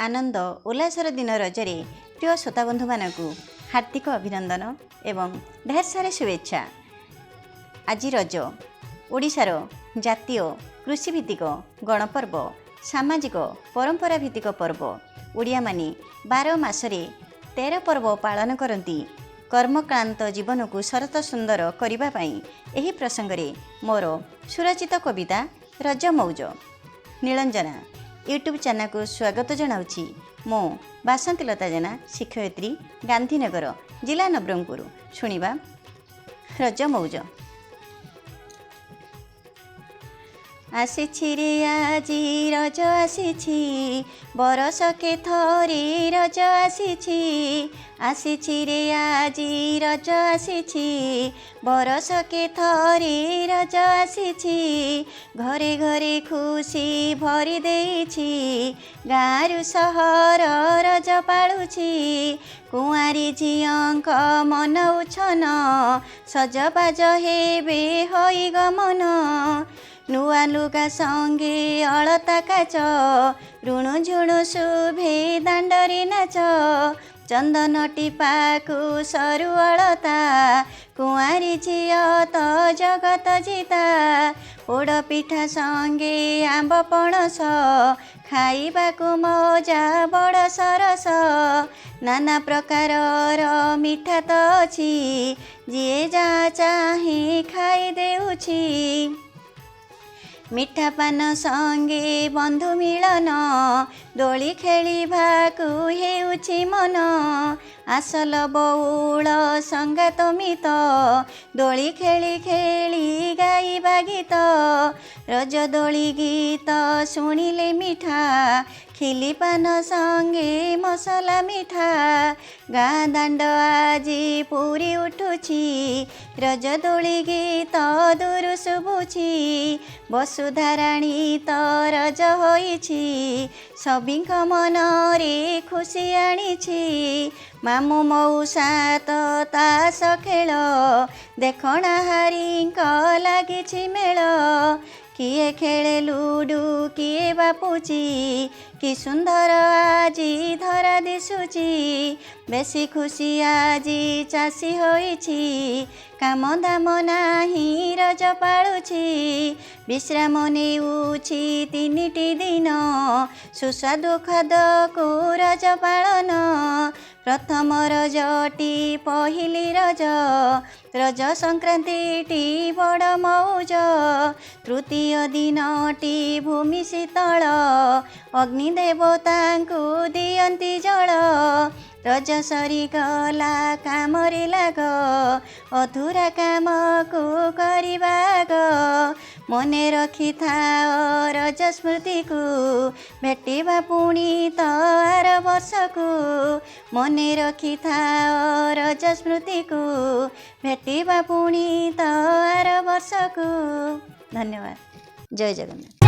आनंद उल्लासर दिन रजरे प्रिय श्रोता बंधु मानक हार्दिक अभिनंदन एवं ढेर सारे शुभेच्छा। आज रज ओडिशार जातीय कृषिभित्तिक गणपर्व सामाजिक परंपरा भित्तिक पर्व। ओडिया माने 12 मासरे 13 पर्व पालन करती। कर्मक्लांत जीवन को सरत सुंदर करिबा पई एही प्रसंगरे मोर सुरचित कविता रज मौज नीलंजना यूट्यूब चैनल को स्वागत जनाउछि। मो बासंतीलता जेना शिक्षयित्री गांधीनगर जिला नवरंगपुर। शुणिबा रज मौज। आसिछि रे आजी रज आसिछि बरसके थरी रज आसिछि। आसिछि रे आजी रज आसिछि बरसके थरी रज आसिछि। घरे घरे खुशी भरी देइछि गाँरु सहर रज पालुछि। कुआरी झियंक मन उछन सजबाज हेबे होई गमन। नुआ लुगा संगे अलता काच ऋणु झुणु शुभे दांडरी नाच। चंदन टीपाकु सरु अलता कुआरी झियो तो जगत जीता। पोड़ पिठा संगे आंब पणस खाइबाकु मजा बड़ सरस। नाना प्रकार मिठा तो अछि जिए जा चाहे खाई देउछि। मिठा पान संगे बंधु मिलन दोली खेलिबाकु हेउछि मन। आसल बौल संगात मित दोली खेली खेली गाइबा गीत। रज दोली गीत शुणिले मिठा खिली पान संगे मसला मिठा। गाँ दांड आजी पूरी उठुछि रज दोली गीत दूर शुभुछि। वसुधाराणी तो रज होइछि सबिंक मन रे खुशी आनिछि। मामु मौसा तो तास खेल देखणा हारींक लागिछि मेल। किए खेले लुडु किए बापुची कि सुंदर आजी धरा दिशुची। बेसी खुशी आजी चाषी होइछि काम दाम नाही रज पालुछि। विश्राम नेउछि तीनिटी दिन सुस्वादु खाद्यकु रज पालन। प्रथम रजटी पहिली रज रज संक्रांतिटी बड़ मौज। तृतीय दिनटी भूमि शीतल अग्नि देवतांकु दियंती जल। रज सरी गला कामरे लाग अधूरा काम को करिबाग। मने रखी थाओ रज स्मृति को भेटिबा पुणी तो आर वर्ष को। मने रखी थाओ रज स्मृति को भेटिबा पुणी तो आर वर्ष को। धन्यवाद। जय जगन्नाथ।